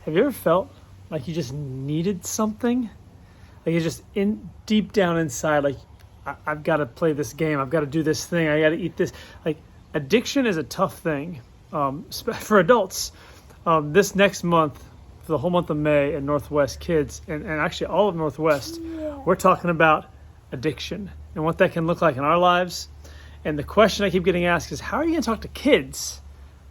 Have you ever felt like you just needed something? Like you just deep down inside, like I've got to play this game. I've got to do this thing. I got to eat this. Like addiction is a tough thing for adults. This next month, for the whole month of May in Northwest Kids, and actually all of Northwest, we're talking about addiction and what that can look like in our lives. And the question I keep getting asked is, how are you going to talk to kids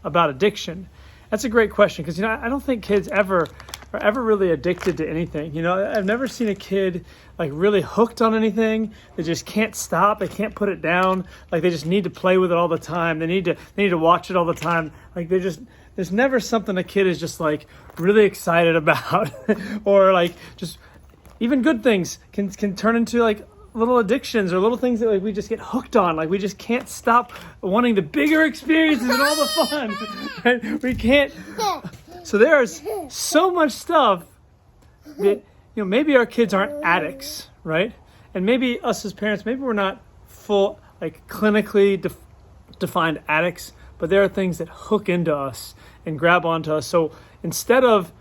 about addiction? That's a great question because, I don't think kids are ever really addicted to anything. I've never seen a kid like really hooked on anything. They just can't stop. They can't put it down. Like they just need to play with it all the time. They need to watch it all the time. Like there's never something a kid is just like really excited about or like just even good things can turn into like little addictions or little things that like we just get hooked on. Like we just can't stop wanting the bigger experiences and all the fun. Right? We can't. So there's so much stuff that, maybe our kids aren't addicts, right? And maybe us as parents, maybe we're not full, like clinically defined addicts, but there are things that hook into us and grab onto us. So instead of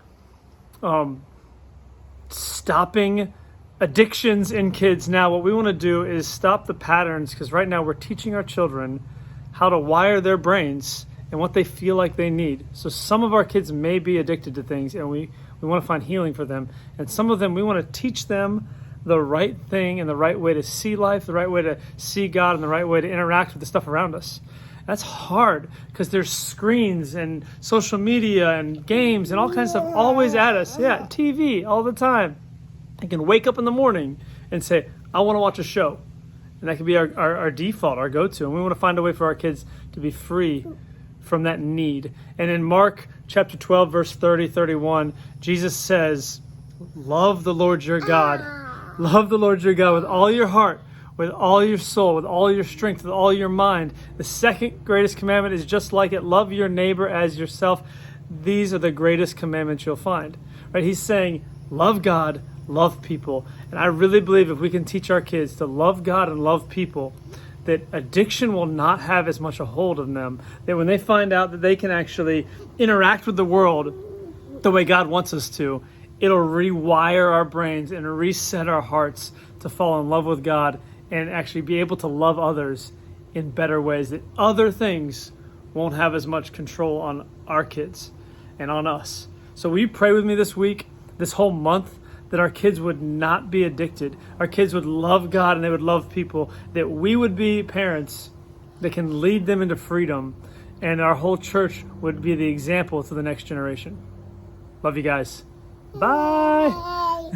stopping addictions in kids now, what we want to do is stop the patterns, because right now we're teaching our children how to wire their brains and what they feel like they need. So some of our kids may be addicted to things, and we want to find healing for them. And some of them, we want to teach them the right thing and the right way to see life, the right way to see God, and the right way to interact with the stuff around us. That's hard because there's screens and social media and games and all kinds of stuff always at us. Yeah, TV all the time. I can wake up in the morning and say, I want to watch a show. And that can be our default, our go-to. And we want to find a way for our kids to be free from that need. And in Mark chapter 12, verse 30, 31, Jesus says, love the Lord your God. Love the Lord your God with all your heart, with all your soul, with all your strength, with all your mind. The second greatest commandment is just like it. Love your neighbor as yourself. These are the greatest commandments you'll find. Right? He's saying, love God, love people. And I really believe if we can teach our kids to love God and love people, that addiction will not have as much a hold of them. That when they find out that they can actually interact with the world the way God wants us to, it'll rewire our brains and reset our hearts to fall in love with God and actually be able to love others in better ways, that other things won't have as much control on our kids and on us. So will you pray with me this week, this whole month, that our kids would not be addicted, our kids would love God and they would love people, that we would be parents that can lead them into freedom, and our whole church would be the example to the next generation. Love you guys. Bye.